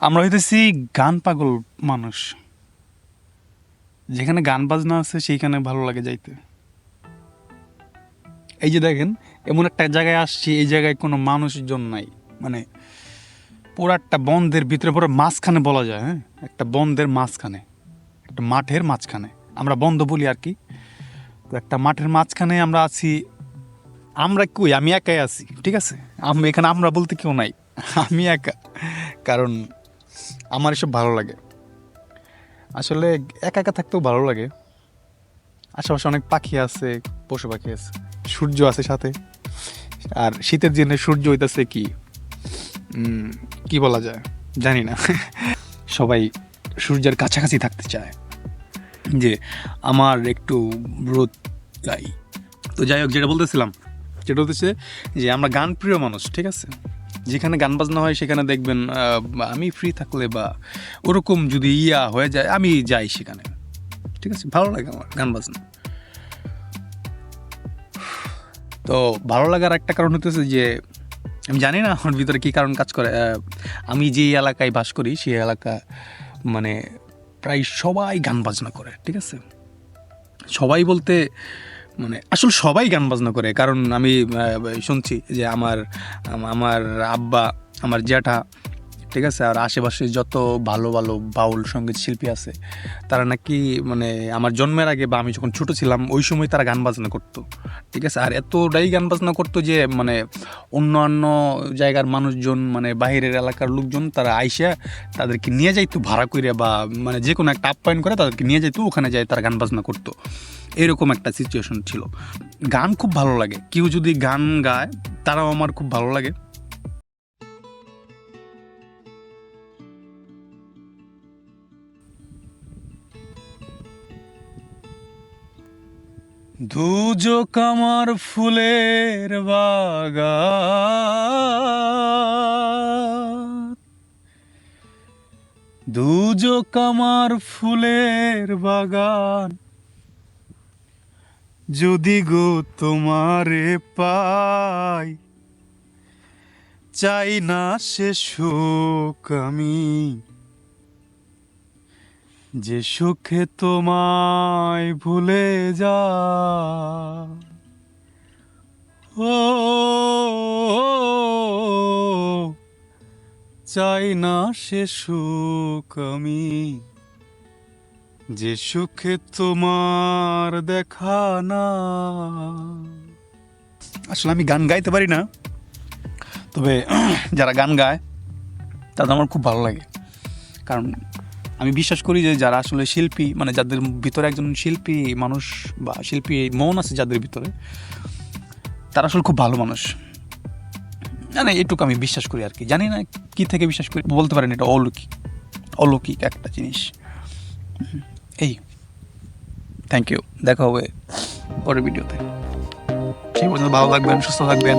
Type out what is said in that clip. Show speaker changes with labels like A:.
A: আমরা হইতেছি গান পাগল মানুষ। যেখানে গান বাজনা আছে সেইখানে ভালো লাগে যাইতে। এই যে দেখেন, এমন একটা জায়গায় আসছি, এই জায়গায় কোনো মানুষজন নাই, মানে পুরো একটা বন্ধের ভিতরে, পুরো মাঝখানে বলা যায়। হ্যাঁ, একটা বন্ধের মাঝখানে, একটা মাঠের মাঝখানে, আমরা বন্ধ বলি আর কি। তো একটা মাঠের মাঝখানে আমরা আছি। আমরা কই, আমি একাই আছি, ঠিক আছে। আমি এখানে আমরা বলতে কেউ নাই, আমি একা। কারণ আমার এসব ভালো লাগে আসলে। একা একা থাকতেও ভালো লাগে। আশেপাশে অনেক পাখি আছে, পশু পাখি আছে, সূর্য আছে সাথে। আর শীতের দিনে সূর্য হইতাছে কি, কি বলা যায় জানি না। সবাই সূর্যের কাছাকাছি থাকতে চায়, যে আমার একটু রোদ চাই। তো যাই হোক, যেটা বলতেছিলাম, যেটা হচ্ছে যে আমরা গান প্রিয় মানুষ, ঠিক আছে। যেখানে গান বাজনা হয় সেখানে দেখবেন আমি ফ্রি থাকলে বা ওরকম যদি হয়ে যায়, আমি যাই সেখানে, ঠিক আছে। ভালো লাগে আমার গান বাজনা। তো ভালো লাগার একটা কারণ হতেছে যে আমি জানি না আমার ভিতরে কী কারণ কাজ করে। আমি যে এলাকায় বাস করি সেই এলাকা মানে প্রায় সবাই গান বাজনা করে, ঠিক আছে। সবাই বলতে মানে আসলে সবাই গান বাজনা করে। কারণ আমি শুনছি যে আমার আমার আব্বা, আমার জ্যাঠা, ঠিক আছে, আর আশেপাশে যত ভালো ভালো বাউল সঙ্গীত শিল্পী আছে, তারা নাকি মানে আমার জন্মের আগে বা আমি যখন ছোট ছিলাম ওই সময় তারা গান বাজনা করতো, ঠিক আছে। আর এতটাই গান বাজনা করতো যে মানে অন্যান্য জায়গার মানুষজন, মানে বাইরের এলাকার লোকজন, তারা আইসা তাদেরকে নিয়ে যাইতো ভাড়া করে, বা মানে যে কোনো একটা আপ্যায়ন করে তাদেরকে নিয়ে যাইতো, ওখানে যায় তারা গান বাজনা করতো। এরকম একটা সিচুয়েশন ছিল। গান খুব ভালো লাগে, কেউ যদি গান গায় তারাও আমার খুব ভালো লাগে। দুজক আমার ফুলের বাগান, দুজক আমার ফুলের বাগান, যদি গো তোমারে পাই, চাই না সে সুখ আমি, যে সুখে তোমায় ভুলে যা। ও চাই না সে সুখ আমি, যে সুখে তোমার দেখা না। আসলে আমি গান গাইতে পারি না, তবে যারা গান গায় তাদের আমার খুব ভালো লাগে। কারণ আমি বিশ্বাস করি যে যারা আসলে শিল্পী, মানে যাদের ভিতরে একজন শিল্পী মানুষ বা শিল্পী মন আছে যাদের ভিতরে, তারা আসলে খুব ভালো মানুষ। মানে এটুকু আমি বিশ্বাস করি আর কি। জানি না কি থেকে বিশ্বাস করি, বলতে পারেন এটা অলৌকিক, অলৌকিক একটা জিনিস। এই, থ্যাংক ইউ, দেখা হবে পরের ভিডিওতে। সেই পর্যন্ত ভালো থাকবেন, সুস্থ থাকবেন।